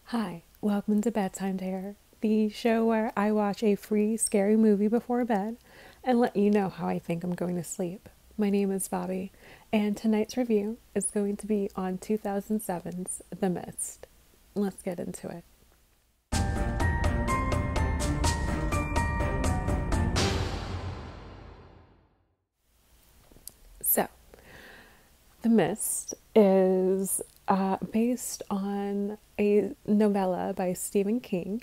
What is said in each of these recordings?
Hi, welcome to Bedtime Terror, the show where I watch a free scary movie before bed and let you know how I think I'm going to sleep. My name is Bobby, and tonight's review is going to be on 2007's The Mist. Let's get into it. So, The Mist is based on a novella by Stephen King,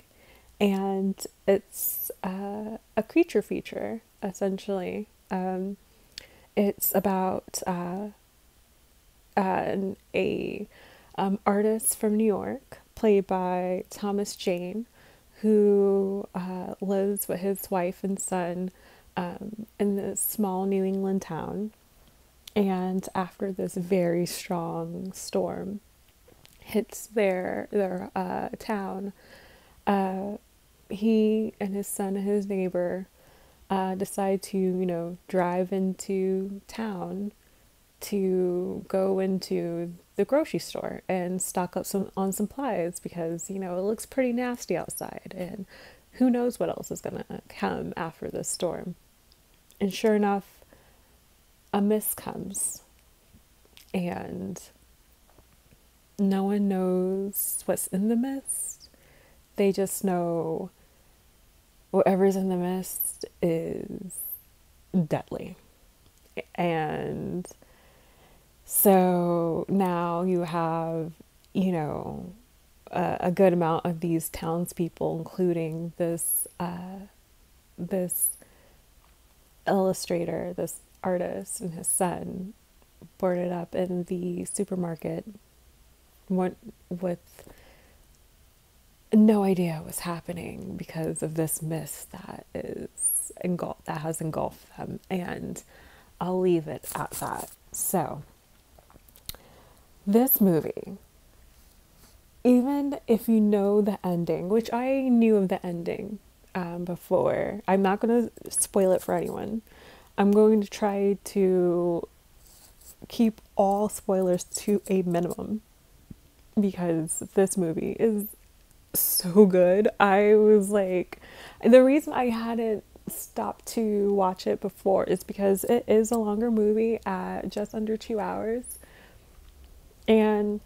and it's a creature feature, essentially. It's about a artist from New York, played by Thomas Jane, who lives with his wife and son in this small New England town. And after this very strong storm hits their town, uh, he and his son and his neighbor decide to, drive into town to go into the grocery store and stock up on supplies because, it looks pretty nasty outside and who knows what else is going to come after this storm. And sure enough, a mist comes and no one knows what's in the mist. They just know whatever's in the mist is deadly. And so now you have, a good amount of these townspeople, including this illustrator, this artist, and his son, boarded up in the supermarket, went with no idea what was happening because of this mist that has engulfed them, and I'll leave it at that. So, this movie, even if you know the ending, which I knew of the ending before, I'm not going to spoil it for anyone. I'm going to try to keep all spoilers to a minimum because this movie is so good. I was like, the reason I hadn't stopped to watch it before is because it is a longer movie at just under 2 hours. And,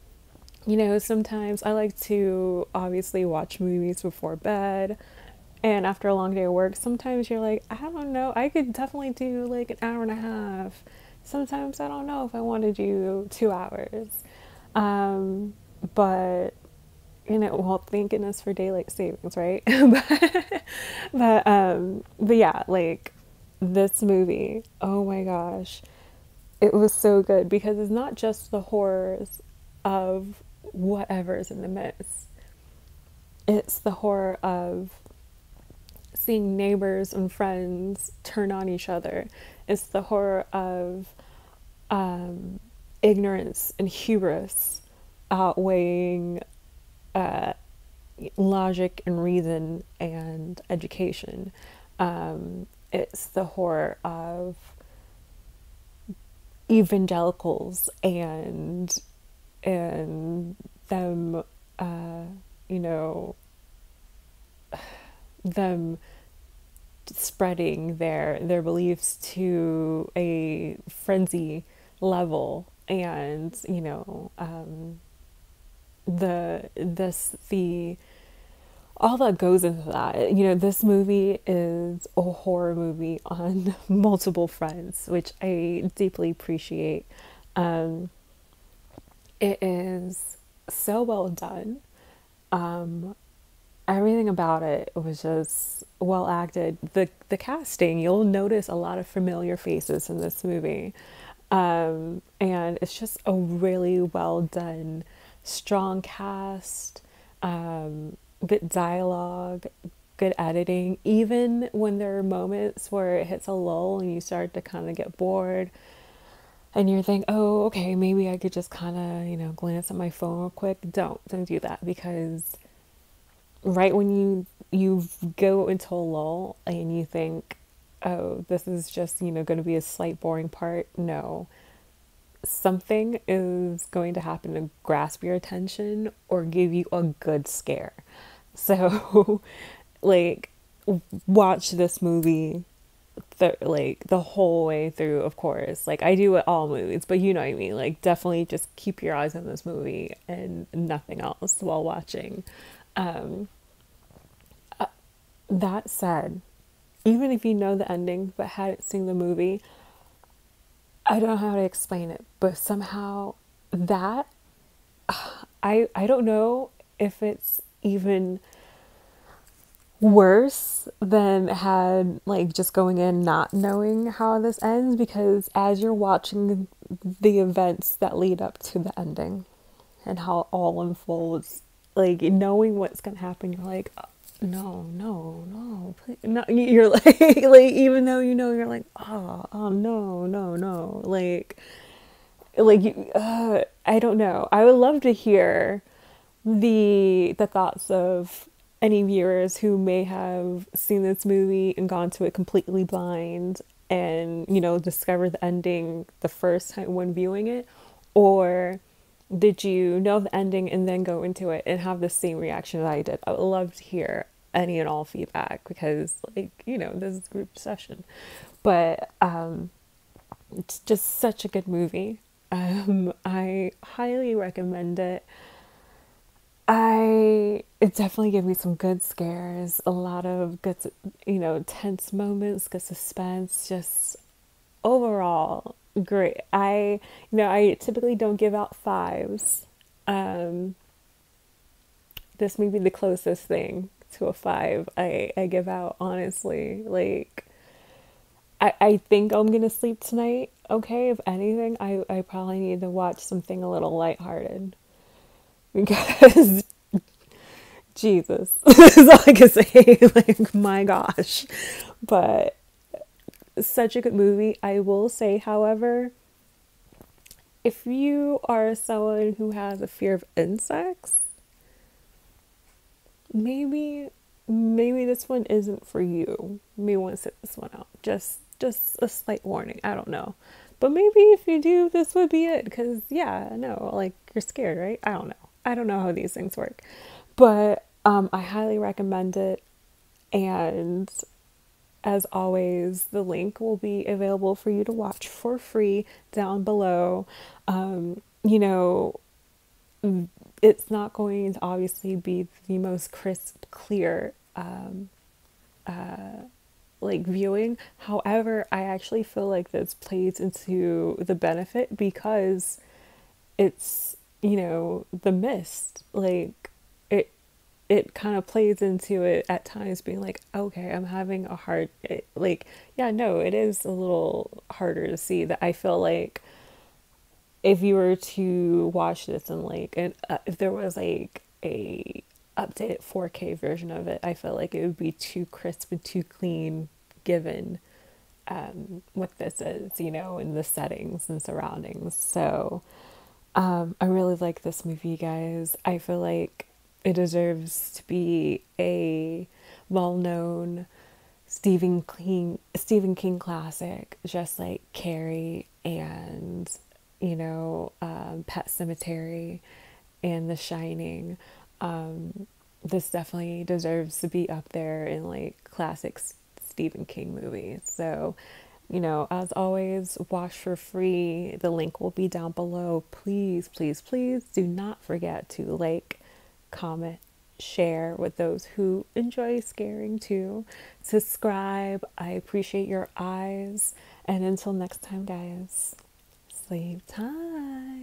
sometimes I like to obviously watch movies before bed. And after a long day of work, sometimes you're like, I don't know, I could definitely do like an hour and a half. Sometimes I don't know if I want to do 2 hours. But well, thank goodness for daylight savings, right? But yeah, like this movie, oh my gosh, it was so good because it's not just the horrors of whatever's in the midst. It's the horror of seeing neighbors and friends turn on each other. It's the horror of ignorance and hubris outweighing uh, logic and reason and education. It's the horror of evangelicals and them, you know, them spreading their beliefs to a frenzy level, and the all that goes into that. This movie is a horror movie on multiple fronts, which I deeply appreciate. um it is so well done. Everything about it was just well acted. The casting, you'll notice a lot of familiar faces in this movie. And it's just a really well done, strong cast, good dialogue, good editing. Even when there are moments where it hits a lull and you start to kind of get bored and you think, oh, okay, maybe I could just kind of, glance at my phone real quick. Don't do that, because right when you go into a lull and you think, oh, this is just, going to be a slight boring part. No, something is going to happen to grasp your attention or give you a good scare. So, like, watch this movie like the whole way through, of course. Like I do with all movies, but you know what I mean. Like definitely just keep your eyes on this movie and nothing else while watching. Um, that said, even if you know the ending but hadn't seen the movie, I don't know how to explain it, but somehow that I don't know if it's even worse than had like just going in not knowing how this ends, because as you're watching the events that lead up to the ending and how it all unfolds, like knowing what's gonna happen, you're like, no, no, no, please. No, you're like, like even though you know, you're like, oh, no, no, no, like you, I don't know. I would love to hear the thoughts of any viewers who may have seen this movie and gone to it completely blind and, you know, discover the ending the first time when viewing it, or did you know the ending and then go into it and have the same reaction that I did? I would love to hear any and all feedback because, like, you know, this is a group session. But it's just such a good movie. I highly recommend it. It definitely gave me some good scares, a lot of good, you know, tense moments, good suspense, just overall great. I typically don't give out fives. Um, this may be the closest thing to a five I give out, honestly. Like, I think I'm gonna sleep tonight. Okay, if anything, I probably need to watch something a little lighthearted because Jesus, is all I can say. Like, my gosh. But such a good movie. I will say, however, if you are someone who has a fear of insects, maybe this one isn't for you. You may want to sit this one out. Just a slight warning. I don't know. But maybe if you do, this would be it. Because, yeah, no, like, you're scared, right? I don't know. I don't know how these things work. But I highly recommend it. And as always, the link will be available for you to watch for free down below. You know, it's not going to obviously be the most crisp, clear like viewing. However, I actually feel like this plays into the benefit because it's, you know, the mist. Like it kind of plays into it at times being like, okay, I'm having a hard like, yeah, no, it is a little harder to see. That I feel like if you were to watch this and like, and if there was like a updated 4K version of it, I feel like it would be too crisp and too clean given what this is, you know, in the settings and surroundings. So I really like this movie, guys. I feel like it deserves to be a well-known Stephen King classic, just like Carrie and, you know, Pet Sematary and The Shining. This definitely deserves to be up there in like classic Stephen King movies. So, you know, as always, watch for free. The link will be down below. Please, please, please do not forget to like, comment, share with those who enjoy scaring too. Subscribe. I appreciate your eyes. And until next time, guys, sleep time.